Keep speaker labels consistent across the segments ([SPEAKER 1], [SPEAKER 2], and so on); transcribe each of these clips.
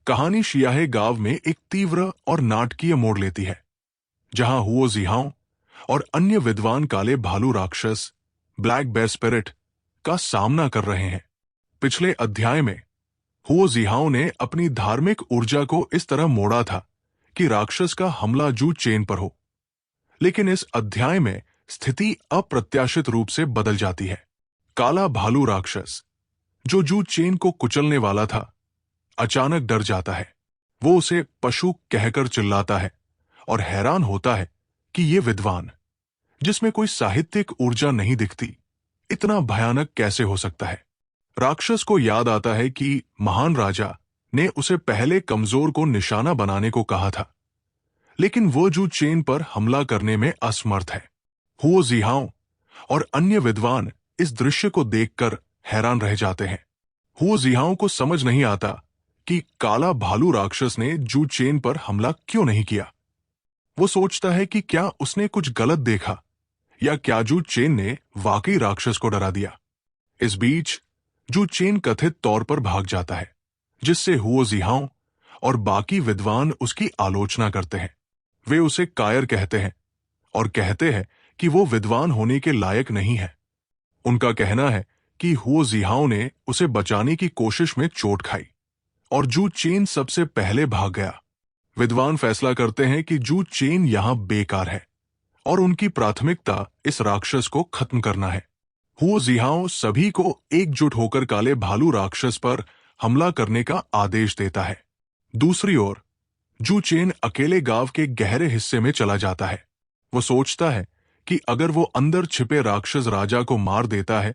[SPEAKER 1] कहानी शियाहे गांव में एक तीव्र और नाटकीय मोड़ लेती है, जहां हुओ जिहाओ और अन्य विद्वान काले भालू राक्षस ब्लैक बेयर स्पिरिट का सामना कर रहे हैं। पिछले अध्याय में हुओ जिहाओ ने अपनी धार्मिक ऊर्जा को इस तरह मोड़ा था कि राक्षस का हमला जू चेन पर हो, लेकिन इस अध्याय में स्थिति अप्रत्याशित रूप से बदल जाती है। काला भालू राक्षस, जो जू चेन को कुचलने वाला था, अचानक डर जाता है। वो उसे पशु कहकर चिल्लाता है और हैरान होता है कि ये विद्वान, जिसमें कोई साहित्यिक ऊर्जा नहीं दिखती, इतना भयानक कैसे हो सकता है। राक्षस को याद आता है कि महान राजा ने उसे पहले कमजोर को निशाना बनाने को कहा था, लेकिन वो जू चेन पर हमला करने में असमर्थ है। हुओ जिहाओ और अन्य विद्वान इस दृश्य को देखकर हैरान रह जाते हैं। हुओ जिहाओ को समझ नहीं आता कि काला भालू राक्षस ने जू चेन पर हमला क्यों नहीं किया। वो सोचता है कि क्या उसने कुछ गलत देखा या क्या जू चेन ने वाकई राक्षस को डरा दिया। इस बीच जू चेन कथित तौर पर भाग जाता है, जिससे हुओ जिहाओ और बाकी विद्वान उसकी आलोचना करते हैं। वे उसे कायर कहते हैं और कहते हैं कि वो विद्वान होने के लायक नहीं है। उनका कहना है कि हुओ जिहाओ ने उसे बचाने की कोशिश में चोट खाई और जू चेन सबसे पहले भाग गया। विद्वान फैसला करते हैं कि जू चेन यहां बेकार है और उनकी प्राथमिकता इस राक्षस को खत्म करना है। हुओ जिहाओ सभी को एकजुट होकर काले भालू राक्षस पर हमला करने का आदेश देता है। दूसरी ओर जू चेन अकेले गांव के गहरे हिस्से में चला जाता है। वो सोचता है कि अगर वो अंदर छिपे राक्षस राजा को मार देता है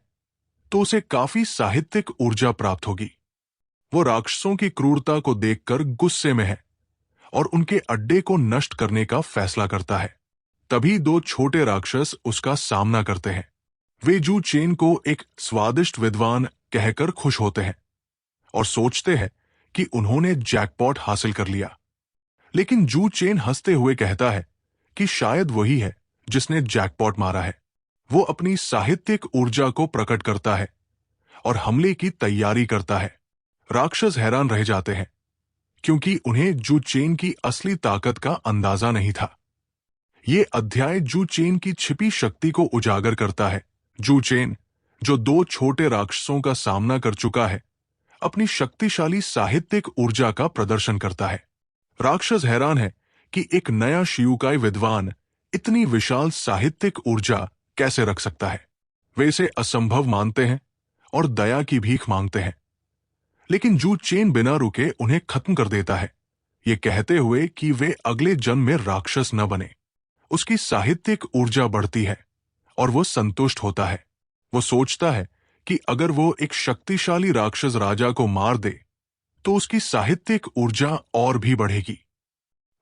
[SPEAKER 1] तो उसे काफी साहित्यिक ऊर्जा प्राप्त होगी। वो राक्षसों की क्रूरता को देखकर गुस्से में है और उनके अड्डे को नष्ट करने का फैसला करता है। तभी दो छोटे राक्षस उसका सामना करते हैं। वे जू चेन को एक स्वादिष्ट विद्वान कहकर खुश होते हैं और सोचते हैं कि उन्होंने जैकपॉट हासिल कर लिया। लेकिन जू चेन हंसते हुए कहता है कि शायद वही है जिसने जैकपॉट मारा है। वो अपनी साहित्यिक ऊर्जा को प्रकट करता है और हमले की तैयारी करता है। राक्षस हैरान रह जाते हैं क्योंकि उन्हें जू चेन की असली ताकत का अंदाजा नहीं था। ये अध्याय जू चेन की छिपी शक्ति को उजागर करता है। जू चेन, जो दो छोटे राक्षसों का सामना कर चुका है, अपनी शक्तिशाली साहित्यिक ऊर्जा का प्रदर्शन करता है। राक्षस हैरान है कि एक नया शियुकाई विद्वान इतनी विशाल साहित्यिक ऊर्जा कैसे रख सकता है। वे इसे असंभव मानते हैं और दया की भीख मांगते हैं, लेकिन जू चेन बिना रुके उन्हें खत्म कर देता है, ये कहते हुए कि वे अगले जन्म में राक्षस न बने। उसकी साहित्यिक ऊर्जा बढ़ती है और वो संतुष्ट होता है। वो सोचता है कि अगर वो एक शक्तिशाली राक्षस राजा को मार दे तो उसकी साहित्यिक ऊर्जा और भी बढ़ेगी।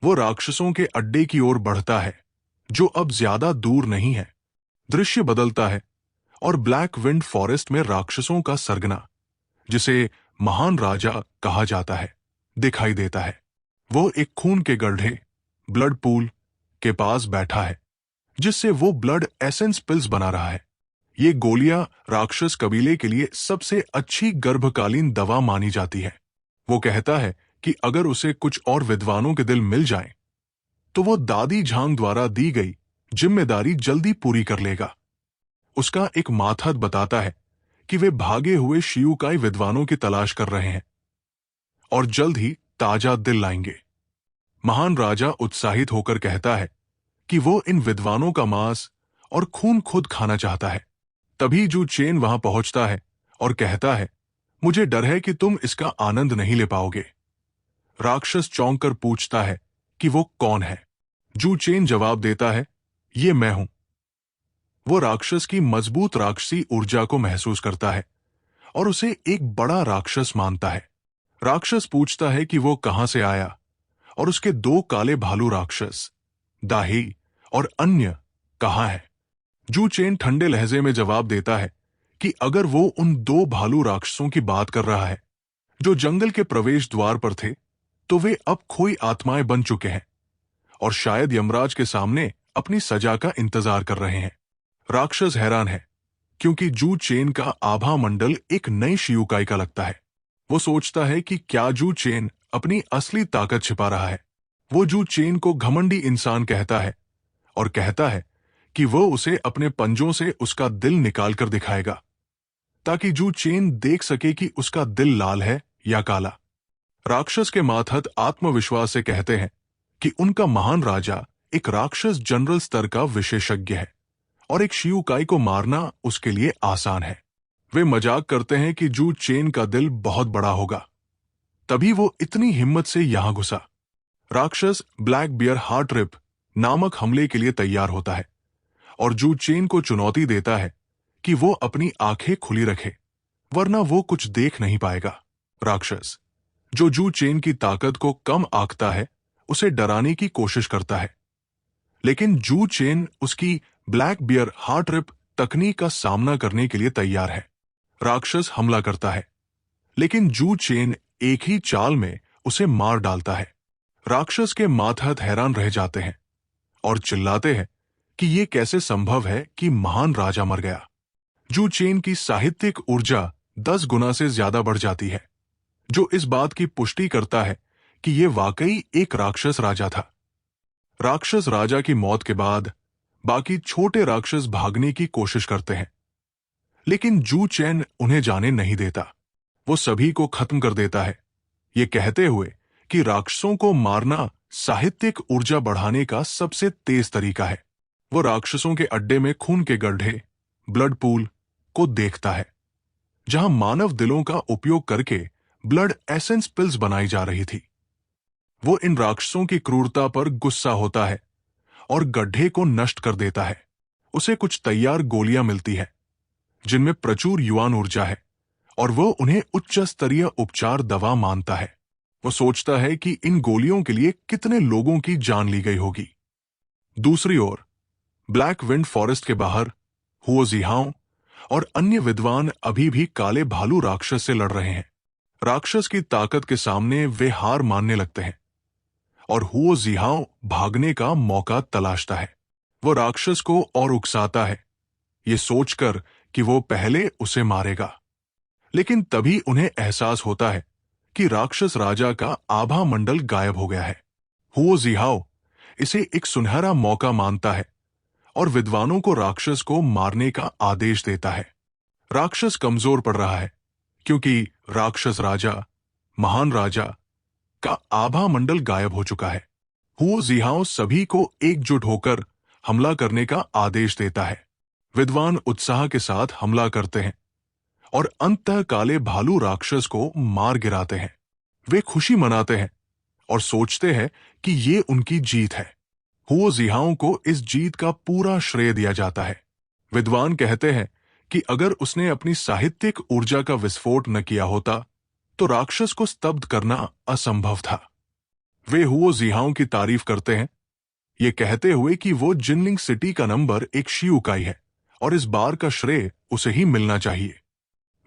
[SPEAKER 1] वो राक्षसों के अड्डे की ओर बढ़ता है, जो अब ज्यादा दूर नहीं है। दृश्य बदलता है और ब्लैक विंड फॉरेस्ट में राक्षसों का सरगना, जिसे महान राजा कहा जाता है, दिखाई देता है। वो एक खून के गड्ढे, ब्लड पूल के पास बैठा है, जिससे वो ब्लड एसेंस पिल्स बना रहा है। ये गोलियां राक्षस कबीले के लिए सबसे अच्छी गर्भकालीन दवा मानी जाती है। वो कहता है कि अगर उसे कुछ और विद्वानों के दिल मिल जाएं, तो वो दादी झांग द्वारा दी गई जिम्मेदारी जल्दी पूरी कर लेगा। उसका एक माथद बताता है कि वे भागे हुए शियुकाई विद्वानों की तलाश कर रहे हैं और जल्द ही ताजा दिल लाएंगे। महान राजा उत्साहित होकर कहता है कि वो इन विद्वानों का मांस और खून खुद खाना चाहता है। तभी जू चेन वहां पहुंचता है और कहता है, मुझे डर है कि तुम इसका आनंद नहीं ले पाओगे। राक्षस चौंक कर पूछता है कि वो कौन है। जू चेन जवाब देता है, ये मैं हूं। वो राक्षस की मजबूत राक्षसी ऊर्जा को महसूस करता है और उसे एक बड़ा राक्षस मानता है। राक्षस पूछता है कि वो कहां से आया और उसके दो काले भालू राक्षस, दाही और अन्य, कहां है। जू चेन ठंडे लहजे में जवाब देता है कि अगर वो उन दो भालू राक्षसों की बात कर रहा है जो जंगल के प्रवेश द्वार पर थे, तो वे अब खोई आत्माएं बन चुके हैं और शायद यमराज के सामने अपनी सजा का इंतजार कर रहे हैं। राक्षस हैरान है क्योंकि जू चेन का आभा मंडल एक नई शियुकाई का लगता है। वो सोचता है कि क्या जू चेन अपनी असली ताकत छिपा रहा है। वो जू चेन को घमंडी इंसान कहता है और कहता है कि वो उसे अपने पंजों से उसका दिल निकाल कर दिखाएगा, ताकि जू चेन देख सके कि उसका दिल लाल है या काला। राक्षस के मातहत आत्मविश्वास से कहते हैं कि उनका महान राजा एक राक्षस जनरल स्तर का विशेषज्ञ है और एक शियुकाई को मारना उसके लिए आसान है। वे मजाक करते हैं कि जू चेन का दिल बहुत बड़ा होगा। तभी वो इतनी हिम्मत से यहां घुसा। राक्षस ब्लैक बियर हार्ट रिप नामक हमले के लिए तैयार होता है और जू चेन को चुनौती देता है कि वो अपनी आंखें खुली रखे, वरना वो कुछ देख नहीं पाएगा। राक्षस, जो जू चेन की ताकत को कम आंकता है, उसे डराने की कोशिश करता है, लेकिन जू चेन उसकी ब्लैक बियर हार्ट रिप तकनीक का सामना करने के लिए तैयार है। राक्षस हमला करता है, लेकिन जू चेन एक ही चाल में उसे मार डालता है। राक्षस के मातहत हैरान रह जाते हैं और चिल्लाते हैं कि ये कैसे संभव है कि महान राजा मर गया। जू चेन की साहित्यिक ऊर्जा 10 गुना से ज्यादा बढ़ जाती है, जो इस बात की पुष्टि करता है कि ये वाकई एक राक्षस राजा था। राक्षस राजा की मौत के बाद बाकी छोटे राक्षस भागने की कोशिश करते हैं, लेकिन जू चेन उन्हें जाने नहीं देता। वो सभी को खत्म कर देता है, ये कहते हुए कि राक्षसों को मारना साहित्यिक ऊर्जा बढ़ाने का सबसे तेज तरीका है। वो राक्षसों के अड्डे में खून के गड्ढे, ब्लड पूल को देखता है, जहां मानव दिलों का उपयोग करके ब्लड एसेंस पिल्स बनाई जा रही थी। वो इन राक्षसों की क्रूरता पर गुस्सा होता है और गड्ढे को नष्ट कर देता है। उसे कुछ तैयार गोलियां मिलती है जिनमें प्रचुर युवान ऊर्जा है और वो उन्हें उच्च स्तरीय उपचार दवा मानता है। वो सोचता है कि इन गोलियों के लिए कितने लोगों की जान ली गई होगी। दूसरी ओर ब्लैक विंड फॉरेस्ट के बाहर हुओ जिहाओ और अन्य विद्वान अभी भी काले भालू राक्षस से लड़ रहे हैं। राक्षस की ताकत के सामने वे हार मानने लगते हैं और हुओ जिहाओ भागने का मौका तलाशता है। वो राक्षस को और उकसाता है, ये सोचकर कि वो पहले उसे मारेगा, लेकिन तभी उन्हें एहसास होता है कि राक्षस राजा का आभा मंडल गायब हो गया है। हुओ जिहाओ इसे एक सुनहरा मौका मानता है और विद्वानों को राक्षस को मारने का आदेश देता है। राक्षस कमजोर पड़ रहा है क्योंकि राक्षस राजा, महान राजा का आभा मंडल गायब हो चुका है। हुओ जिहाओ सभी को एकजुट होकर हमला करने का आदेश देता है। विद्वान उत्साह के साथ हमला करते हैं और अंततः काले भालू राक्षस को मार गिराते हैं। वे खुशी मनाते हैं और सोचते हैं कि ये उनकी जीत है। हुओ जिहाओ को इस जीत का पूरा श्रेय दिया जाता है। विद्वान कहते हैं कि अगर उसने अपनी साहित्यिक ऊर्जा का विस्फोट न किया होता तो राक्षस को स्तब्ध करना असंभव था। वे हुओ जिहाओ की तारीफ करते हैं, ये कहते हुए कि वो जिनलिंग सिटी का नंबर 1 शियुकाई है और इस बार का श्रेय उसे ही मिलना चाहिए।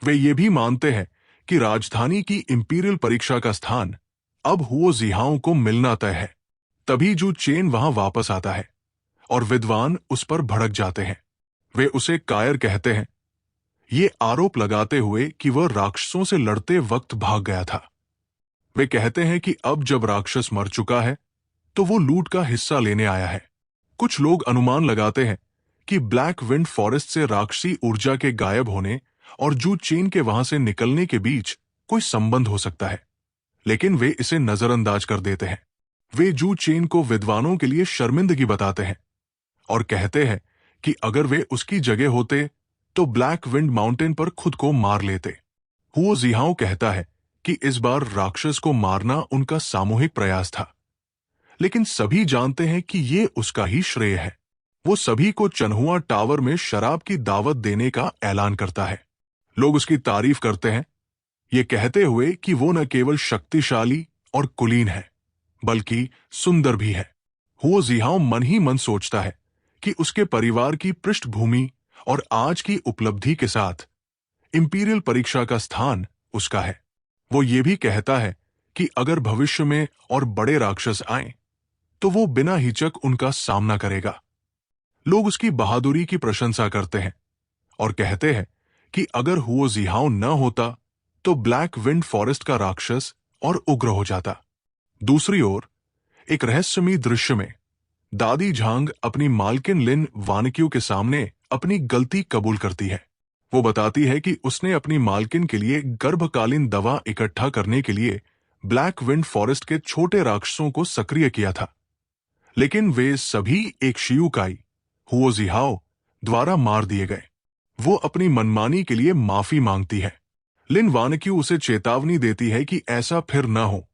[SPEAKER 1] वे ये भी मानते हैं कि राजधानी की इंपीरियल परीक्षा का स्थान अब हुओ जिहाओ को मिलना तय है। तभी जू चेन वहां वापस आता है और विद्वान उस पर भड़क जाते हैं। वे उसे कायर कहते हैं, ये आरोप लगाते हुए कि वह राक्षसों से लड़ते वक्त भाग गया था। वे कहते हैं कि अब जब राक्षस मर चुका है तो वो लूट का हिस्सा लेने आया है। कुछ लोग अनुमान लगाते हैं कि ब्लैक विंड फॉरेस्ट से राक्षसी ऊर्जा के गायब होने और जू चेन के वहां से निकलने के बीच कोई संबंध हो सकता है, लेकिन वे इसे नजरअंदाज कर देते हैं। वे जू चेन को विद्वानों के लिए शर्मिंदगी बताते हैं और कहते हैं कि अगर वे उसकी जगह होते तो ब्लैक विंड माउंटेन पर खुद को मार लेते। हुओ जिहाओ कहता है कि इस बार राक्षस को मारना उनका सामूहिक प्रयास था, लेकिन सभी जानते हैं कि ये उसका ही श्रेय है। वो सभी को चनहुआ टावर में शराब की दावत देने का ऐलान करता है। लोग उसकी तारीफ करते हैं, ये कहते हुए कि वो न केवल शक्तिशाली और कुलीन है बल्कि सुंदर भी है। हुओ जिहाओ मन ही मन सोचता है कि उसके परिवार की पृष्ठभूमि और आज की उपलब्धि के साथ इंपीरियल परीक्षा का स्थान उसका है। वो ये भी कहता है कि अगर भविष्य में और बड़े राक्षस आए तो वो बिना हिचक उनका सामना करेगा। लोग उसकी बहादुरी की प्रशंसा करते हैं और कहते हैं कि अगर हुओ जिहाओ न होता तो ब्लैक विंड फॉरेस्ट का राक्षस और उग्र हो जाता। दूसरी ओर एक रहस्यमयी दृश्य में दादी झांग अपनी मालकिन लिन वानक्यू के सामने अपनी गलती कबूल करती है। वो बताती है कि उसने अपनी मालकिन के लिए गर्भकालीन दवा इकट्ठा करने के लिए ब्लैक विंड फॉरेस्ट के छोटे राक्षसों को सक्रिय किया था, लेकिन वे सभी एक शियुकाई हुओ जिहाओ द्वारा मार दिए गए। वो अपनी मनमानी के लिए माफी मांगती है। लिन वानक्यू उसे चेतावनी देती है कि ऐसा फिर न हो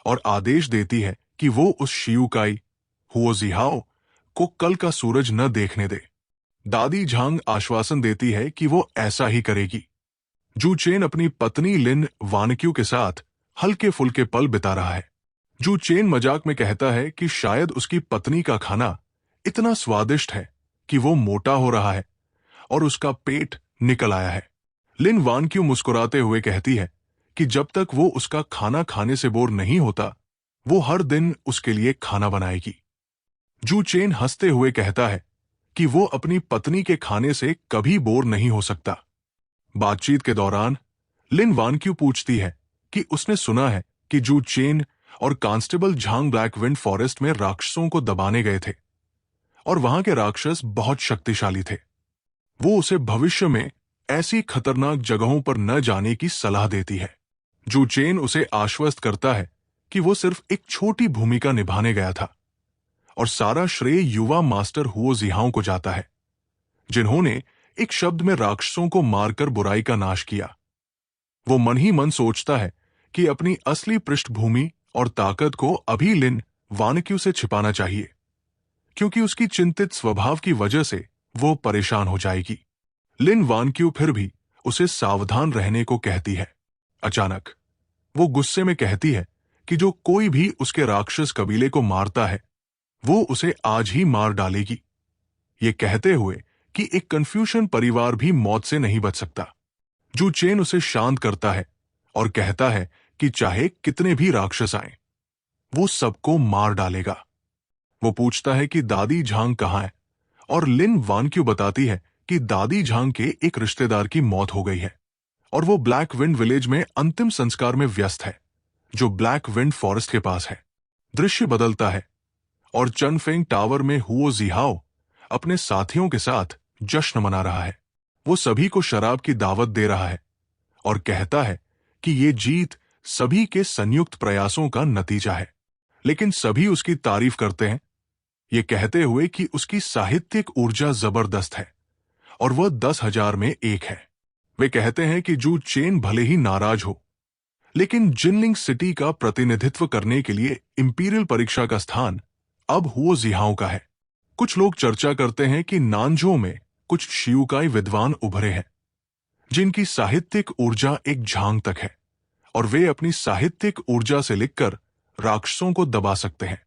[SPEAKER 1] और आदेश देती है कि वो उस शियुकाई हुओ जिहाओ को कल का सूरज न देखने दे। दादी झांग आश्वासन देती है कि वो ऐसा ही करेगी। जू चेन अपनी पत्नी लिन वानक्यू के साथ हल्के फुल्के पल बिता रहा है। जू चेन मजाक में कहता है कि शायद उसकी पत्नी का खाना इतना स्वादिष्ट है कि वो मोटा हो रहा है और उसका पेट निकल आया है। लिन वानक्यू मुस्कुराते हुए कहती है कि जब तक वो उसका खाना खाने से बोर नहीं होता, वो हर दिन उसके लिए खाना बनाएगी। जू चेन हंसते हुए कहता है कि वो अपनी पत्नी के खाने से कभी बोर नहीं हो सकता। बातचीत के दौरान लिन वानक्यू पूछती है कि उसने सुना है कि जू चेन और constable Zhang black wind forest में राक्षसों को दबाने गए थे और वहां के राक्षस बहुत शक्तिशाली थे। वो उसे भविष्य में ऐसी खतरनाक जगहों पर न जाने की सलाह देती है। जू चेन उसे आश्वस्त करता है कि वो सिर्फ एक छोटी भूमिका निभाने गया था और सारा श्रेय युवा मास्टर हुओ जिहाओ को जाता है, जिन्होंने एक शब्द में राक्षसों को मारकर बुराई का नाश किया। वो मन ही मन सोचता है कि अपनी असली पृष्ठभूमि और ताकत को अभी लिन वानक्यू से छिपाना चाहिए, क्योंकि उसकी चिंतित स्वभाव की वजह से वो परेशान हो जाएगी। लिन वानक्यू फिर भी उसे सावधान रहने को कहती है। अचानक वो गुस्से में कहती है कि जो कोई भी उसके राक्षस कबीले को मारता है, वो उसे आज ही मार डालेगी, ये कहते हुए कि एक कन्फ्यूशन परिवार भी मौत से नहीं बच सकता। जू चेन उसे शांत करता है और कहता है कि चाहे कितने भी राक्षस आए, वो सबको मार डालेगा। वो पूछता है कि दादी झांग कहाँ है और लिन वानक्यू बताती है कि दादी झांग के एक रिश्तेदार की मौत हो गई है और वो ब्लैक विंड विलेज में अंतिम संस्कार में व्यस्त है, जो ब्लैक विंड फॉरेस्ट के पास है। दृश्य बदलता है और चनफेंग टावर में हुओ जिहाओ अपने साथियों के साथ जश्न मना रहा है। वो सभी को शराब की दावत दे रहा है और कहता है कि ये जीत सभी के संयुक्त प्रयासों का नतीजा है। लेकिन सभी उसकी तारीफ करते हैं, ये कहते हुए कि उसकी साहित्यिक ऊर्जा जबरदस्त है और वह 10,000 में एक है। वे कहते हैं कि जू चेन भले ही नाराज हो, लेकिन जिनलिंग सिटी का प्रतिनिधित्व करने के लिए इंपीरियल परीक्षा का स्थान अब हुओ जिहाओ का है। कुछ लोग चर्चा करते हैं कि नानजो में कुछ शियुकाई विद्वान उभरे हैं, जिनकी साहित्यिक ऊर्जा एक झांग तक है और वे अपनी साहित्यिक ऊर्जा से लिखकर राक्षसों को दबा सकते हैं।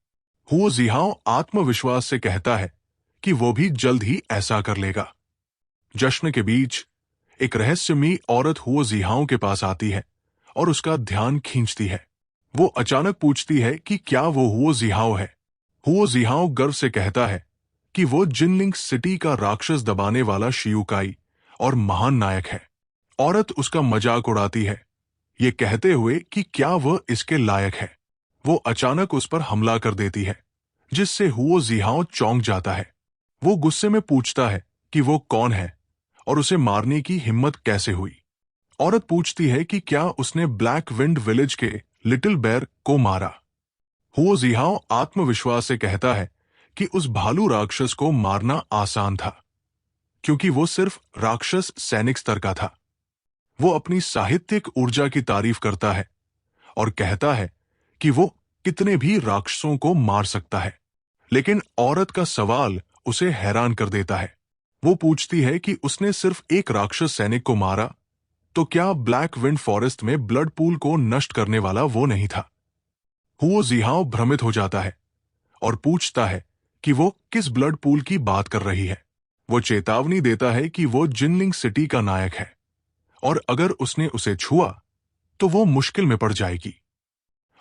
[SPEAKER 1] हुओ जिहाओ आत्मविश्वास से कहता है कि वो भी जल्द ही ऐसा कर लेगा। जश्न के बीच एक रहस्यमयी औरत हुओ जिहाओ के पास आती है और उसका ध्यान खींचती है। वो अचानक पूछती है कि क्या वो हुओ जिहाओ है। हुओ जिहाओ गर्व से कहता है कि वो जिनलिंग सिटी का राक्षस दबाने वाला शियुकाई और महान नायक है। औरत उसका मजाक उड़ाती है, ये कहते हुए कि क्या वह इसके लायक है। वो अचानक उस पर हमला कर देती है, जिससे हुओ जिहाओ चौंक जाता है। वो गुस्से में पूछता है कि वो कौन है और उसे मारने की हिम्मत कैसे हुई। औरत पूछती है कि क्या उसने ब्लैक विंड विलेज के लिटिल बेर को मारा। हुओ जिहाओ आत्मविश्वास से कहता है कि उस भालू राक्षस को मारना आसान था, क्योंकि वो सिर्फ राक्षस सैनिक स्तर का था। वो अपनी साहित्यिक ऊर्जा की तारीफ करता है और कहता है कि वो कितने भी राक्षसों को मार सकता है। लेकिन औरत का सवाल उसे हैरान कर देता है। वो पूछती है कि उसने सिर्फ एक राक्षस सैनिक को मारा, तो क्या ब्लैक विंड फॉरेस्ट में ब्लड पूल को नष्ट करने वाला वो नहीं था। हुओ जिहाओ भ्रमित हो जाता है और पूछता है कि वो किस ब्लड पूल की बात कर रही है। वो चेतावनी देता है कि वो जिनलिंग सिटी का नायक है और अगर उसने उसे छुआ तो वो मुश्किल में पड़ जाएगी।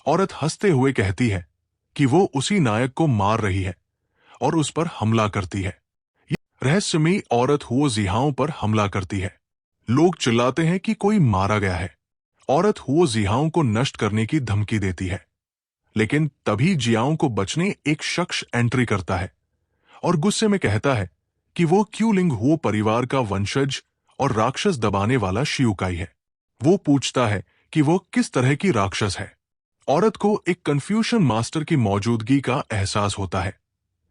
[SPEAKER 1] औरत हंसते हुए कहती है कि वो उसी नायक को मार रही है और उस पर हमला करती है। रहस्यमयी औरत हुओ जिहाओ पर हमला करती है। लोग चिल्लाते हैं कि कोई मारा गया है। औरत हुओ जिहाओ को नष्ट करने की धमकी देती है, लेकिन तभी जियाओ को बचने एक शख्स एंट्री करता है और गुस्से में कहता है कि वो क्यूलिंग हुओ परिवार का वंशज और राक्षस दबाने वाला शियुकाई है। वो पूछता है कि वो किस तरह की राक्षस है। औरत को एक कन्फ्यूशन मास्टर की मौजूदगी का एहसास होता है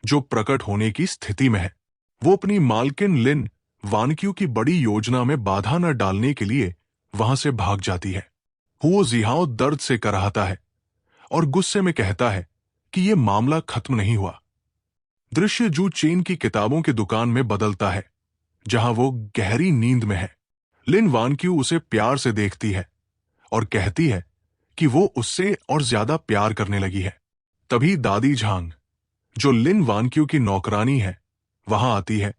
[SPEAKER 1] जो प्रकट होने की स्थिति में है। वो अपनी मालकिन लिन वानक्यू की बड़ी योजना में बाधा न डालने के लिए वहां से भाग जाती है। हुओ जिहाओ दर्द से कराहता है और गुस्से में कहता है कि यह मामला खत्म नहीं हुआ। दृश्य जू चेन की किताबों की दुकान में बदलता है जहां वो गहरी नींद में है। लिन वानक्यू उसे प्यार से देखती है और कहती है कि वो उससे और ज्यादा प्यार करने लगी है। तभी दादी झांग, जो लिन वानक्यू की नौकरानी है, वहां आती है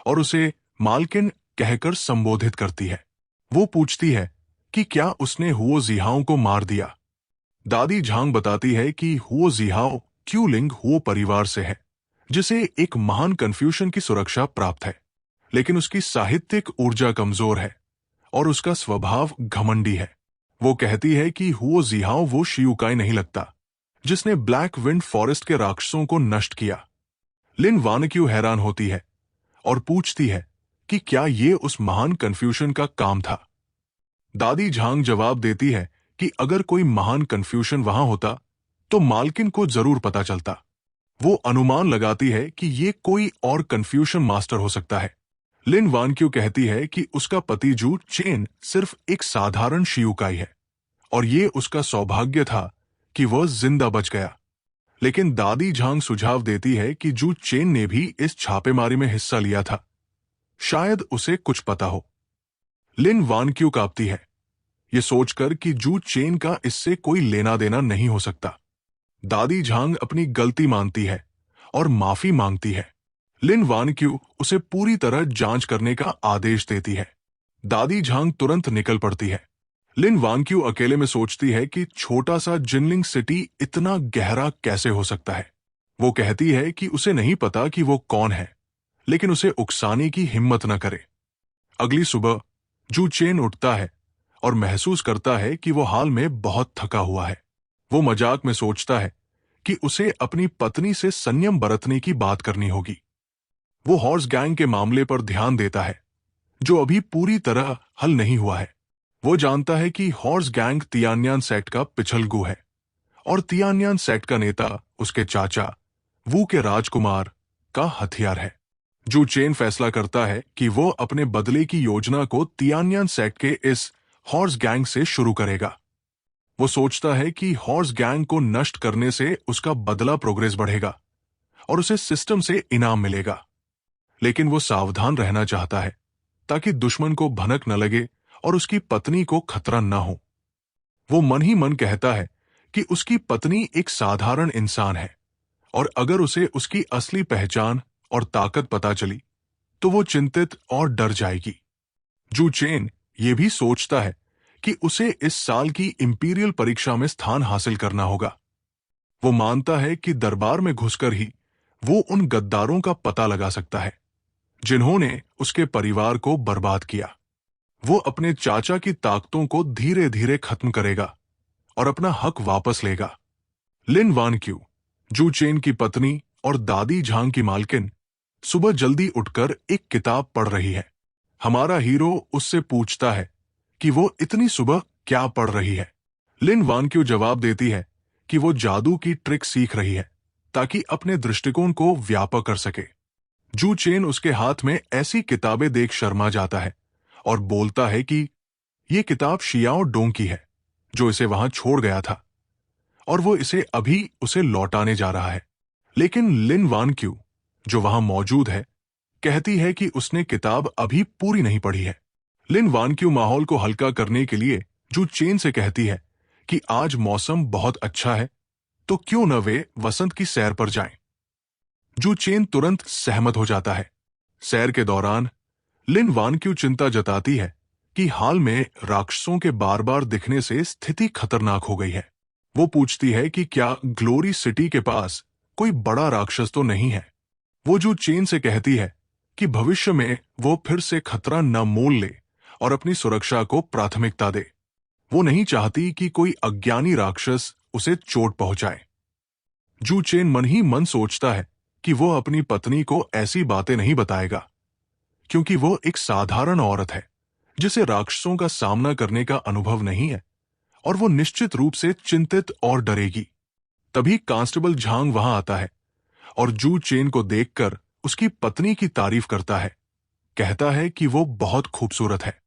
[SPEAKER 1] और उसे मालकिन कहकर संबोधित करती है। वो पूछती है कि क्या उसने हुओ जिहाओ को मार दिया। दादी झांग बताती है कि हुओ जिहाओ क्यूलिंग हुओ परिवार से है जिसे एक महान कन्फ्यूशन की सुरक्षा प्राप्त है, लेकिन उसकी साहित्यिक ऊर्जा कमजोर है और उसका स्वभाव घमंडी है। वो कहती है कि हुओ जिहाओ वो शियुकाई नहीं लगता जिसने ब्लैक विंड फॉरेस्ट के राक्षसों को नष्ट किया। लिन वानक्यू हैरान होती है और पूछती है कि क्या ये उस महान कन्फ्यूशन का काम था। दादी झांग जवाब देती है कि अगर कोई महान कन्फ्यूशन वहां होता तो मालकिन को जरूर पता चलता। वो अनुमान लगाती है कि ये कोई और कन्फ्यूशन मास्टर हो सकता है। लिन वानक्यू कहती है कि उसका पति जू चेन सिर्फ एक साधारण शियुकाई है और ये उसका सौभाग्य था कि वह जिंदा बच गया। लेकिन दादी झांग सुझाव देती है कि जू चेन ने भी इस छापेमारी में हिस्सा लिया था, शायद उसे कुछ पता हो। लिन वानक्यू कांपती है, ये सोचकर कि जू चेन का इससे कोई लेना देना नहीं हो सकता। दादी झांग अपनी गलती मानती है और माफी मांगती है। लिन वानक्यू उसे पूरी तरह जांच करने का आदेश देती है। दादी झांग तुरंत निकल पड़ती है। लिन वानक्यू अकेले में सोचती है कि छोटा सा जिनलिंग सिटी इतना गहरा कैसे हो सकता है। वो कहती है कि उसे नहीं पता कि वो कौन है, लेकिन उसे उकसाने की हिम्मत न करे। अगली सुबह जू चेन उठता है और महसूस करता है कि वो हाल में बहुत थका हुआ है। वो मजाक में सोचता है कि उसे अपनी पत्नी से संयम बरतने की बात करनी होगी। वो हॉर्स गैंग के मामले पर ध्यान देता है जो अभी पूरी तरह हल नहीं हुआ है। वो जानता है कि हॉर्स गैंग तियान्यान सेक्ट का पिछलगू है और तियान्यान सेक्ट का नेता उसके चाचा वू के राजकुमार का हथियार है। जू चेन फैसला करता है कि वो अपने बदले की योजना को तियान्यान सेक्ट के इस हॉर्स गैंग से शुरू करेगा। वो सोचता है कि हॉर्स गैंग को नष्ट करने से उसका बदला प्रोग्रेस बढ़ेगा और उसे सिस्टम से इनाम मिलेगा। लेकिन वो सावधान रहना चाहता है ताकि दुश्मन को भनक न लगे और उसकी पत्नी को खतरा न हो। वो मन ही मन कहता है कि उसकी पत्नी एक साधारण इंसान है और अगर उसे उसकी असली पहचान और ताकत पता चली तो वो चिंतित और डर जाएगी। जू चेन ये भी सोचता है कि उसे इस साल की इंपीरियल परीक्षा में स्थान हासिल करना होगा। वो मानता है कि दरबार में घुसकर ही वो उन गद्दारों का पता लगा सकता है जिन्होंने उसके परिवार को बर्बाद किया। वो अपने चाचा की ताकतों को धीरे धीरे खत्म करेगा और अपना हक वापस लेगा। लिन वानक्यू, जू चेन की पत्नी और दादी झांग की मालकिन, सुबह जल्दी उठकर एक किताब पढ़ रही है। हमारा हीरो उससे पूछता है कि वो इतनी सुबह क्या पढ़ रही है। लिन वानक्यू जवाब देती है कि वो जादू की ट्रिक सीख रही है ताकि अपने दृष्टिकोण को व्यापक कर सके। जू चेन उसके हाथ में ऐसी किताबें देख शर्मा जाता है और बोलता है कि ये किताब शियाओ डोंग की है जो इसे वहां छोड़ गया था और वो इसे अभी उसे लौटाने जा रहा है। लेकिन लिन वानक्यू, जो वहां मौजूद है, कहती है कि उसने किताब अभी पूरी नहीं पढ़ी है। लिन वानक्यू माहौल को हल्का करने के लिए जू चेन से कहती है कि आज मौसम बहुत अच्छा है तो क्यों न वे वसंत की सैर पर जाएं। जू चेन तुरंत सहमत हो जाता है। सैर के दौरान लिन वानक्यू चिंता जताती है कि हाल में राक्षसों के बार बार दिखने से स्थिति खतरनाक हो गई है। वो पूछती है कि क्या ग्लोरी सिटी के पास कोई बड़ा राक्षस तो नहीं है। वो जू चेन से कहती है कि भविष्य में वो फिर से खतरा न मोल ले और अपनी सुरक्षा को प्राथमिकता दे। वो नहीं चाहती कि कोई अज्ञानी राक्षस उसे चोट पहुंचाए। जू चेन मन ही मन सोचता है कि वो अपनी पत्नी को ऐसी बातें नहीं बताएगा, क्योंकि वो एक साधारण औरत है जिसे राक्षसों का सामना करने का अनुभव नहीं है, और वो निश्चित रूप से चिंतित और डरेगी। तभी कांस्टेबल झांग वहां आता है और जू चेन को देखकर उसकी पत्नी की तारीफ करता है। कहता है कि वो बहुत खूबसूरत है।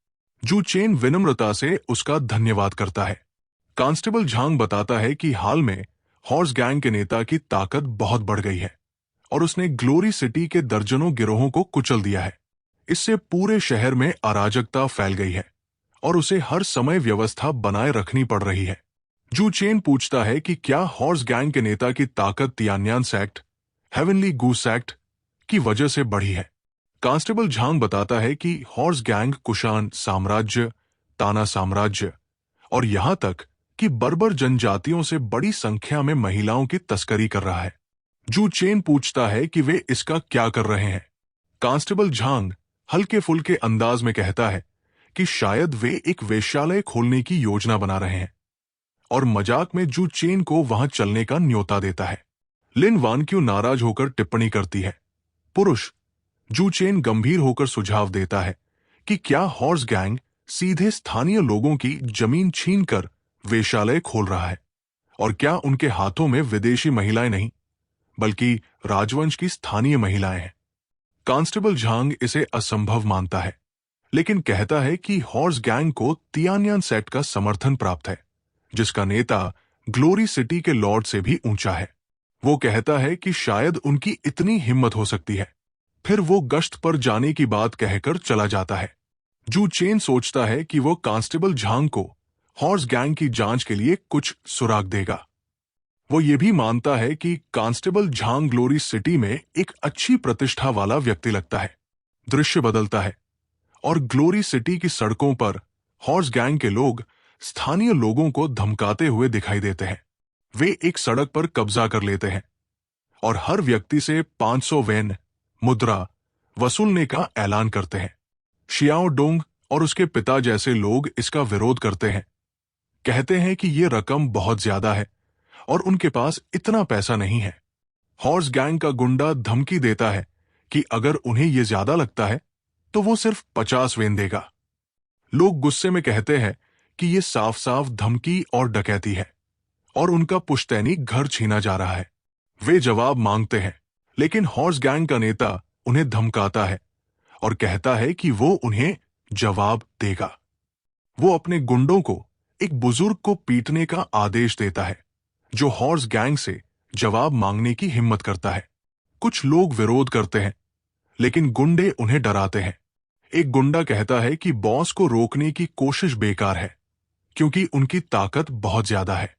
[SPEAKER 1] जू चेन विनम्रता से उसका धन्यवाद करता है। कांस्टेबल झांग बताता है कि हाल में हॉर्स गैंग के नेता की ताकत बहुत बढ़ गई है और उसने ग्लोरी सिटी के दर्जनों गिरोहों को कुचल दिया है। इससे पूरे शहर में अराजकता फैल गई है और उसे हर समय व्यवस्था बनाए रखनी पड़ रही है। जू चेन पूछता है कि क्या हॉर्स गैंग के नेता की ताकत तियान्यान एक्ट, हेवनली गूस एक्ट की वजह से बढ़ी है। कांस्टेबल झांग बताता है कि हॉर्स गैंग कुशान साम्राज्य, ताना साम्राज्य और यहां तक कि बर्बर जनजातियों से बड़ी संख्या में महिलाओं की तस्करी कर रहा है। जू चेन पूछता है कि वे इसका क्या कर रहे हैं। कांस्टेबल झांग हल्के फुल्के अंदाज में कहता है कि शायद वे एक वेश्यालय खोलने की योजना बना रहे हैं, और मजाक में जू चेन को वहां चलने का न्योता देता है। लिन वानक्यू नाराज होकर टिप्पणी करती है। पुरुष। जू चेन गंभीर होकर सुझाव देता है कि क्या हॉर्स गैंग सीधे स्थानीय लोगों की जमीन छीनकर वेश्यालय खोल रहा है, और क्या उनके हाथों में विदेशी महिलाएं नहीं बल्कि राजवंश की स्थानीय महिलाएं हैं। कांस्टेबल झांग इसे असंभव मानता है, लेकिन कहता है कि हॉर्स गैंग को तियान्यान सेट का समर्थन प्राप्त है, जिसका नेता ग्लोरी सिटी के लॉर्ड से भी ऊंचा है। वो कहता है कि शायद उनकी इतनी हिम्मत हो सकती है। फिर वो गश्त पर जाने की बात कहकर चला जाता है। जू चेन सोचता है कि वो कांस्टेबल झांग को हॉर्स गैंग की जांच के लिए कुछ सुराग देगा। वो ये भी मानता है कि कांस्टेबल झांग ग्लोरी सिटी में एक अच्छी प्रतिष्ठा वाला व्यक्ति लगता है। दृश्य बदलता है और ग्लोरी सिटी की सड़कों पर हॉर्स गैंग के लोग स्थानीय लोगों को धमकाते हुए दिखाई देते हैं। वे एक सड़क पर कब्जा कर लेते हैं और हर व्यक्ति से 500 वेन मुद्रा वसूलने का ऐलान करते हैं। शियाओ डोंग और उसके पिता जैसे लोग इसका विरोध करते हैं। कहते हैं कि ये रकम बहुत ज्यादा है और उनके पास इतना पैसा नहीं है। हॉर्स गैंग का गुंडा धमकी देता है कि अगर उन्हें यह ज्यादा लगता है तो वो सिर्फ 50 वेन देगा। लोग गुस्से में कहते हैं कि यह साफ साफ धमकी और डकैती है और उनका पुश्तैनी घर छीना जा रहा है। वे जवाब मांगते हैं, लेकिन हॉर्स गैंग का नेता उन्हें धमकाता है और कहता है कि वो उन्हें जवाब देगा। वो अपने गुंडों को एक बुजुर्ग को पीटने का आदेश देता है, जो हॉर्स गैंग से जवाब मांगने की हिम्मत करता है। कुछ लोग विरोध करते हैं, लेकिन गुंडे उन्हें डराते हैं। एक गुंडा कहता है कि बॉस को रोकने की कोशिश बेकार है, क्योंकि उनकी ताकत बहुत ज्यादा है।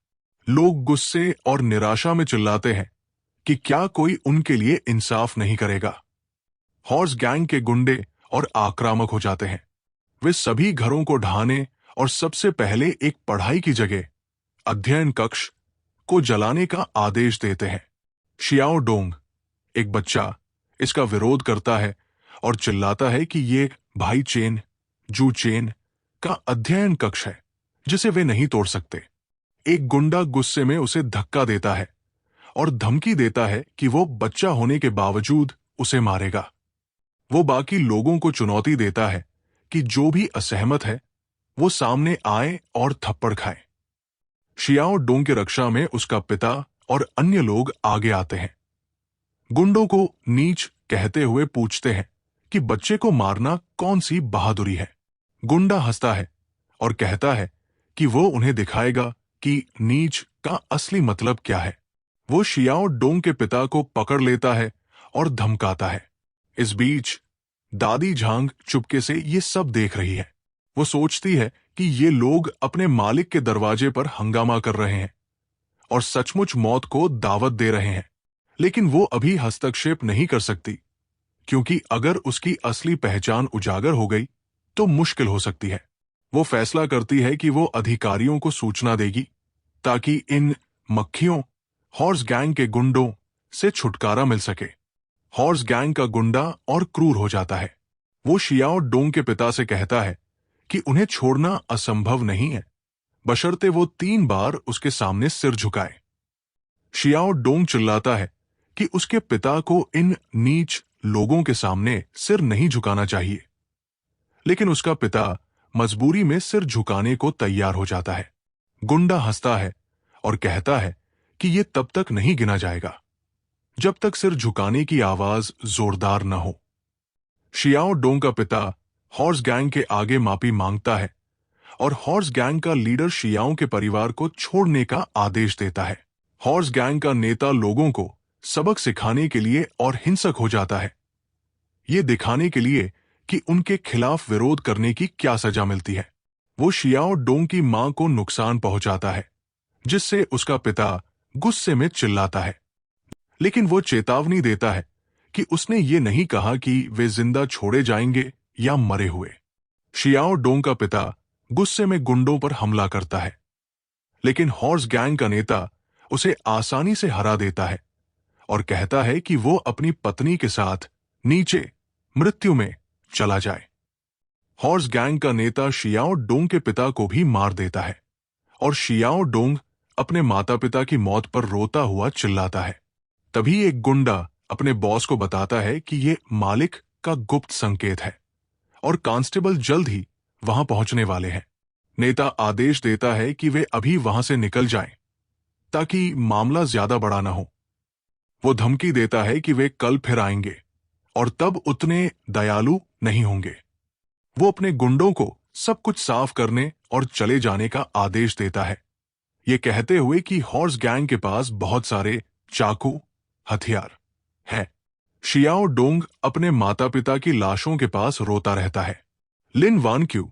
[SPEAKER 1] लोग गुस्से और निराशा में चिल्लाते हैं कि क्या कोई उनके लिए इंसाफ नहीं करेगा। हॉर्स गैंग के गुंडे और आक्रामक हो जाते हैं। वे सभी घरों को ढहाने और सबसे पहले एक पढ़ाई की जगह अध्ययन कक्ष को जलाने का आदेश देते हैं। शियाओ डोंग, एक बच्चा, इसका विरोध करता है और चिल्लाता है कि ये भाई चेन, जू चेन का अध्ययन कक्ष है जिसे वे नहीं तोड़ सकते। एक गुंडा गुस्से में उसे धक्का देता है और धमकी देता है कि वो बच्चा होने के बावजूद उसे मारेगा। वो बाकी लोगों को चुनौती देता है कि जो भी असहमत है वो सामने आए और थप्पड़ खाए। शियाओ डोंग की रक्षा में उसका पिता और अन्य लोग आगे आते हैं। गुंडों को नीच कहते हुए पूछते हैं कि बच्चे को मारना कौन सी बहादुरी है। गुंडा हंसता है और कहता है कि वो उन्हें दिखाएगा कि नीच का असली मतलब क्या है। वो शियाओ डोंग के पिता को पकड़ लेता है और धमकाता है। इस बीच दादी झांग चुपके से ये सब देख रही है। वो सोचती है कि ये लोग अपने मालिक के दरवाजे पर हंगामा कर रहे हैं और सचमुच मौत को दावत दे रहे हैं, लेकिन वो अभी हस्तक्षेप नहीं कर सकती, क्योंकि अगर उसकी असली पहचान उजागर हो गई तो मुश्किल हो सकती है। वो फैसला करती है कि वो अधिकारियों को सूचना देगी ताकि इन मक्खियों हॉर्स गैंग के गुंडों से छुटकारा मिल सके। हॉर्स गैंग का गुंडा और क्रूर हो जाता है। वो शियाओ डोंग के पिता से कहता है कि उन्हें छोड़ना असंभव नहीं है, बशर्ते वो 3 बार उसके सामने सिर झुकाए। शियाओ डोंग चिल्लाता है कि उसके पिता को इन नीच लोगों के सामने सिर नहीं झुकाना चाहिए, लेकिन उसका पिता मजबूरी में सिर झुकाने को तैयार हो जाता है। गुंडा हंसता है और कहता है कि यह तब तक नहीं गिना जाएगा जब तक सिर झुकाने की आवाज जोरदार न हो। शियाओ डोंग का पिता हॉर्स गैंग के आगे माफी मांगता है और हॉर्स गैंग का लीडर शियाओं के परिवार को छोड़ने का आदेश देता है। हॉर्स गैंग का नेता लोगों को सबक सिखाने के लिए और हिंसक हो जाता है, ये दिखाने के लिए कि उनके खिलाफ विरोध करने की क्या सजा मिलती है। वो शियाओ डोंग की मां को नुकसान पहुंचाता है, जिससे उसका पिता गुस्से में चिल्लाता है, लेकिन वो चेतावनी देता है कि उसने ये नहीं कहा कि वे जिंदा छोड़े जाएंगे या मरे हुए। शियाओ डोंग का पिता गुस्से में गुंडों पर हमला करता है, लेकिन हॉर्स गैंग का नेता उसे आसानी से हरा देता है और कहता है कि वो अपनी पत्नी के साथ नीचे मृत्यु में चला जाए। हॉर्स गैंग का नेता शियाओ डोंग के पिता को भी मार देता है और शियाओ डोंग अपने माता पिता की मौत पर रोता हुआ चिल्लाता है। तभी एक गुंडा अपने बॉस को बताता है कि ये मालिक का गुप्त संकेत है और कांस्टेबल जल्द ही वहां पहुंचने वाले हैं। नेता आदेश देता है कि वे अभी वहां से निकल जाएं, ताकि मामला ज्यादा बड़ा ना हो। वो धमकी देता है कि वे कल फिर आएंगे और तब उतने दयालु नहीं होंगे। वो अपने गुंडों को सब कुछ साफ करने और चले जाने का आदेश देता है, ये कहते हुए कि हॉर्स गैंग के पास बहुत सारे चाकू हथियार है। शियाओ डोंग अपने माता पिता की लाशों के पास रोता रहता है। लिन वानक्यू,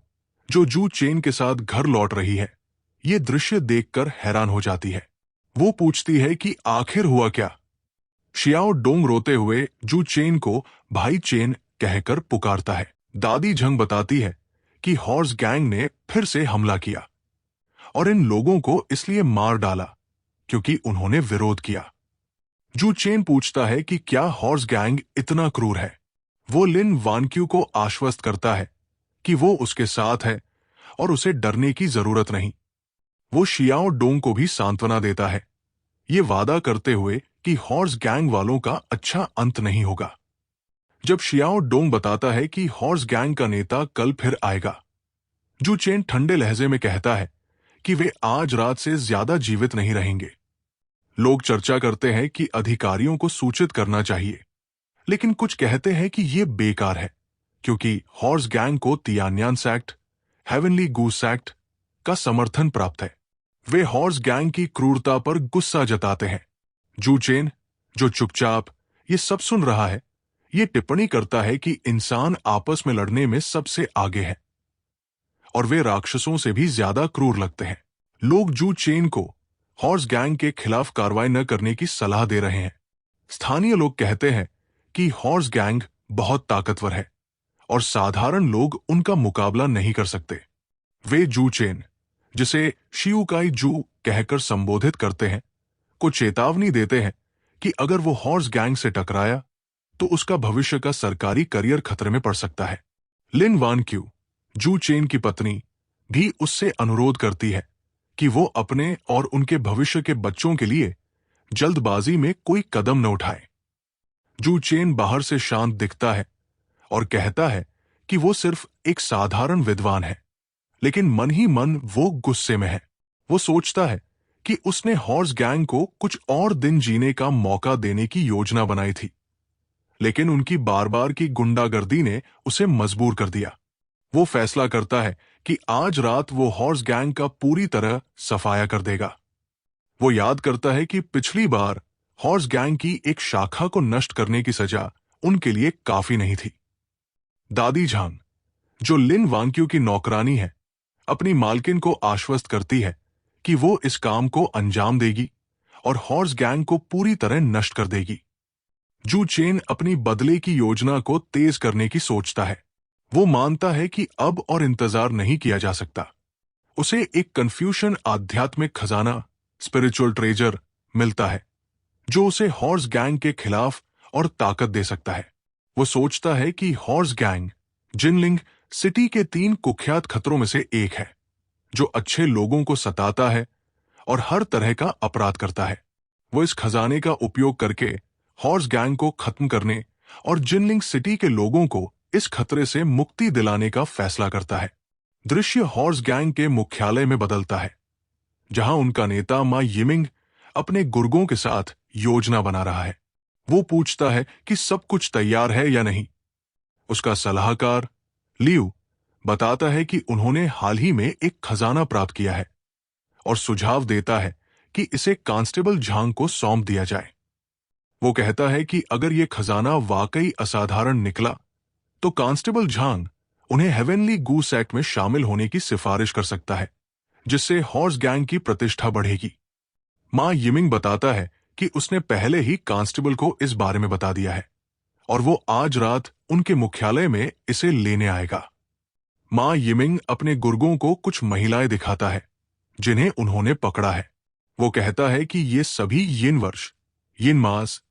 [SPEAKER 1] जो जू चेन के साथ घर लौट रही है, ये दृश्य देखकर हैरान हो जाती है। वो पूछती है कि आखिर हुआ क्या। शियाओ डोंग रोते हुए जू चेन को भाई चेन कहकर पुकारता है। दादी झंग बताती है कि हॉर्स गैंग ने फिर से हमला किया और इन लोगों को इसलिए मार डाला क्योंकि उन्होंने विरोध किया। जू चेन पूछता है कि क्या हॉर्स गैंग इतना क्रूर है। वो लिन वानक्यू को आश्वस्त करता है कि वो उसके साथ है और उसे डरने की जरूरत नहीं। वो शियाओ डोंग को भी सांत्वना देता है, ये वादा करते हुए कि हॉर्स गैंग वालों का अच्छा अंत नहीं होगा। जब शियाओ डोंग बताता है कि हॉर्स गैंग का नेता कल फिर आएगा, जू चेन ठंडे लहजे में कहता है कि वे आज रात से ज्यादा जीवित नहीं रहेंगे। लोग चर्चा करते हैं कि अधिकारियों को सूचित करना चाहिए, लेकिन कुछ कहते हैं कि यह बेकार है क्योंकि हॉर्स गैंग को तियान्यान्स एक्ट, हेवनली गूस एक्ट का समर्थन प्राप्त है। वे हॉर्स गैंग की क्रूरता पर गुस्सा जताते हैं। जू चेन, जो चुपचाप ये सब सुन रहा है, ये टिप्पणी करता है कि इंसान आपस में लड़ने में सबसे आगे है और वे राक्षसों से भी ज्यादा क्रूर लगते हैं। लोग जू चेन को हॉर्स गैंग के खिलाफ कार्रवाई न करने की सलाह दे रहे हैं। स्थानीय लोग कहते हैं कि हॉर्स गैंग बहुत ताकतवर है और साधारण लोग उनका मुकाबला नहीं कर सकते। वे जू चेन, जिसे शियुकाई जू कहकर संबोधित करते हैं, को चेतावनी देते हैं कि अगर वो हॉर्स गैंग से टकराया तो उसका भविष्य का सरकारी करियर खतरे में पड़ सकता है। लिन वानक्यू, जू चेन की पत्नी, भी उससे अनुरोध करती है कि वो अपने और उनके भविष्य के बच्चों के लिए जल्दबाजी में कोई कदम न उठाए। जू चेन बाहर से शांत दिखता है और कहता है कि वो सिर्फ एक साधारण विद्वान है, लेकिन मन ही मन वो गुस्से में है। वो सोचता है कि उसने हॉर्स गैंग को कुछ और दिन जीने का मौका देने की योजना बनाई थी, लेकिन उनकी बार बार की गुंडागर्दी ने उसे मजबूर कर दिया। वो फैसला करता है कि आज रात वो हॉर्स गैंग का पूरी तरह सफाया कर देगा। वो याद करता है कि पिछली बार हॉर्स गैंग की एक शाखा को नष्ट करने की सजा उनके लिए काफी नहीं थी। दादी झांग, जो लिन वांग्क्यू की नौकरानी है, अपनी मालकिन को आश्वस्त करती है कि वो इस काम को अंजाम देगी और हॉर्स गैंग को पूरी तरह नष्ट कर देगी। जू चेन अपनी बदले की योजना को तेज करने की सोचता है। वो मानता है कि अब और इंतजार नहीं किया जा सकता। उसे एक कन्फ्यूशन आध्यात्मिक खजाना, स्पिरिचुअल ट्रेजर मिलता है, जो उसे हॉर्स गैंग के खिलाफ और ताकत दे सकता है। वो सोचता है कि हॉर्स गैंग जिनलिंग सिटी के 3 कुख्यात खतरों में से एक है, जो अच्छे लोगों को सताता है और हर तरह का अपराध करता है। वो इस खजाने का उपयोग करके हॉर्स गैंग को खत्म करने और जिनलिंग सिटी के लोगों को इस खतरे से मुक्ति दिलाने का फैसला करता है। दृश्य हॉर्स गैंग के मुख्यालय में बदलता है, जहां उनका नेता मा यिमिंग अपने गुर्गों के साथ योजना बना रहा है। वो पूछता है कि सब कुछ तैयार है या नहीं। उसका सलाहकार लियू बताता है कि उन्होंने हाल ही में एक खजाना प्राप्त किया है और सुझाव देता है कि इसे कांस्टेबल झांग को सौंप दिया जाए। वो कहता है कि अगर यह खजाना वाकई असाधारण निकला तो कांस्टेबल झांग उन्हें हेवेनली गूस एक्ट में शामिल होने की सिफारिश कर सकता है, जिससे हॉर्स गैंग की प्रतिष्ठा बढ़ेगी। मा यिमिंग बताता है कि उसने पहले ही कांस्टेबल को इस बारे में बता दिया है और वो आज रात उनके मुख्यालय में इसे लेने आएगा। मा यिमिंग अपने गुर्गों को कुछ महिलाएं दिखाता है जिन्हें उन्होंने पकड़ा है। वो कहता है कि ये सभी यिन वर्ष, यिन मास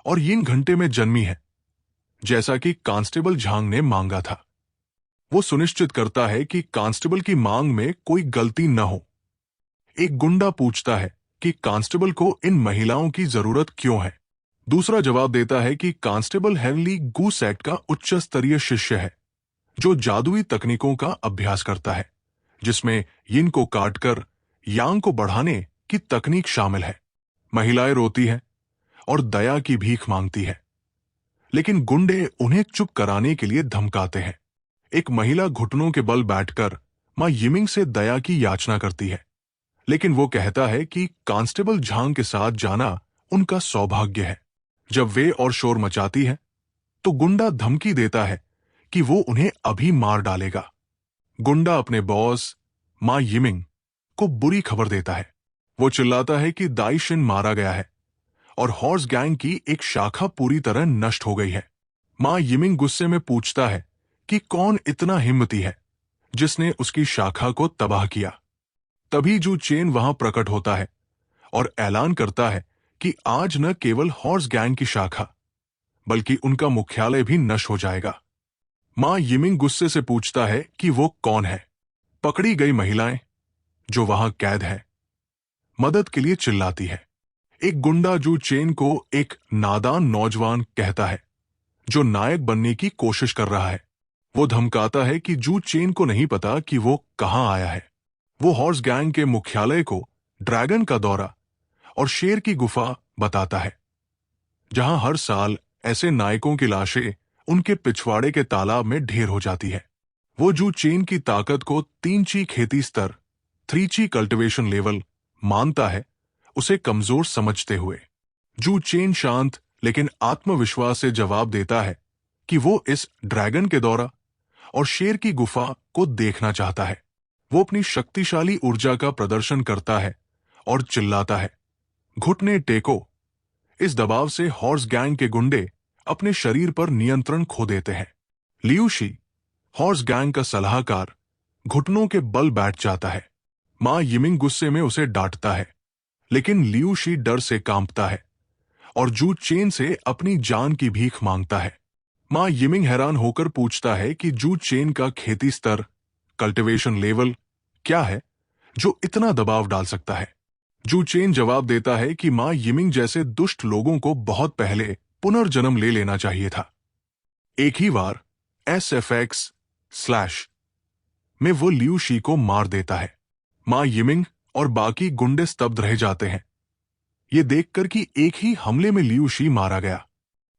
[SPEAKER 1] और यिन घंटे में जन्मी है, जैसा कि कांस्टेबल झांग ने मांगा था। वो सुनिश्चित करता है कि कांस्टेबल की मांग में कोई गलती न हो। एक गुंडा पूछता है कि कांस्टेबल को इन महिलाओं की जरूरत क्यों है। दूसरा जवाब देता है कि कांस्टेबल हेनली गूस एक्ट का उच्च स्तरीय शिष्य है, जो जादुई तकनीकों का अभ्यास करता है, जिसमें यिन को काटकर यांग को बढ़ाने की तकनीक शामिल है। महिलाएं रोती हैं और दया की भीख मांगती है, लेकिन गुंडे उन्हें चुप कराने के लिए धमकाते हैं। एक महिला घुटनों के बल बैठकर मां यिमिंग से दया की याचना करती है, लेकिन वो कहता है कि कांस्टेबल झांग के साथ जाना उनका सौभाग्य है। जब वे और शोर मचाती है तो गुंडा धमकी देता है कि वो उन्हें अभी मार डालेगा। गुंडा अपने बॉस मा यिमिंग को बुरी खबर देता है। वो चिल्लाता है कि दाइशिन मारा गया है और हॉर्स गैंग की एक शाखा पूरी तरह नष्ट हो गई है। मा यिमिंग गुस्से में पूछता है कि कौन इतना हिम्मती है जिसने उसकी शाखा को तबाह किया। तभी जू चेन वहां प्रकट होता है और ऐलान करता है कि आज न केवल हॉर्स गैंग की शाखा बल्कि उनका मुख्यालय भी नष्ट हो जाएगा। मा यिमिंग गुस्से से पूछता है कि वो कौन है। पकड़ी गई महिलाएं जो वहां कैद है मदद के लिए चिल्लाती है। एक गुंडा जू चेन को एक नादान नौजवान कहता है जो नायक बनने की कोशिश कर रहा है। वो धमकाता है कि जू चेन को नहीं पता कि वो कहां आया है। वो हॉर्स गैंग के मुख्यालय को ड्रैगन का दौरा और शेर की गुफा बताता है, जहां हर साल ऐसे नायकों की लाशें उनके पिछवाड़े के तालाब में ढेर हो जाती है। वो जू चेन की ताकत को 3ची खेती स्तर 3ची कल्टीवेशन लेवल मानता है, उसे कमजोर समझते हुए। जू चेन शांत लेकिन आत्मविश्वास से जवाब देता है कि वो इस ड्रैगन के दौरा और शेर की गुफा को देखना चाहता है। वो अपनी शक्तिशाली ऊर्जा का प्रदर्शन करता है और चिल्लाता है, घुटने टेको। इस दबाव से हॉर्स गैंग के गुंडे अपने शरीर पर नियंत्रण खो देते हैं। लियू शी, हॉर्स गैंग का सलाहकार, घुटनों के बल बैठ जाता है। मा यिमिंग गुस्से में उसे डांटता है, लेकिन लियू शी डर से कांपता है और जू चेन से अपनी जान की भीख मांगता है। मा यिमिंग हैरान होकर पूछता है कि जू चेन का खेती स्तर कल्टीवेशन लेवल क्या है जो इतना दबाव डाल सकता है। जू चेन जवाब देता है कि मा यिमिंग जैसे दुष्ट लोगों को बहुत पहले पुनर्जन्म ले लेना चाहिए था। एक ही बार SFX/ में वो लियू शी को मार देता है। मा यिमिंग और बाकी गुंडे स्तब्ध रह जाते हैं, ये देखकर कि एक ही हमले में लियू शी मारा गया।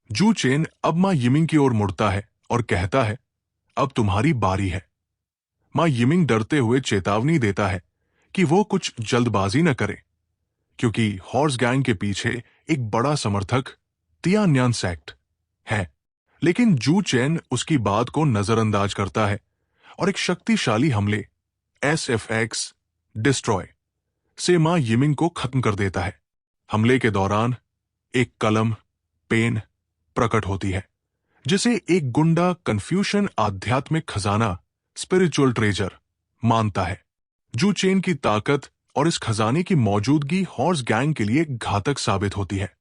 [SPEAKER 1] जू चेन अब मा यिमिंग की ओर मुड़ता है और कहता है, अब तुम्हारी बारी है। मा यिमिंग डरते हुए चेतावनी देता है कि वो कुछ जल्दबाजी न करे, क्योंकि हॉर्स गैंग के पीछे एक बड़ा समर्थक तियान्यान सेक्ट है। लेकिन जू चेन उसकी बात को नजरअंदाज करता है और एक शक्तिशाली हमले SFX डिस्ट्रॉय से मा यिमिंग को खत्म कर देता है। हमले के दौरान एक कलम पेन प्रकट होती है, जिसे एक गुंडा कन्फ्यूशन आध्यात्मिक खजाना स्पिरिचुअल ट्रेजर मानता है। जू चेन की ताकत और इस खजाने की मौजूदगी हॉर्स गैंग के लिए घातक साबित होती है।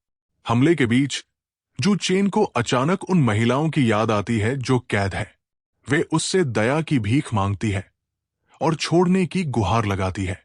[SPEAKER 1] हमले के बीच जू चेन को अचानक उन महिलाओं की याद आती है जो कैद है। वे उससे दया की भीख मांगती है और छोड़ने की गुहार लगाती है।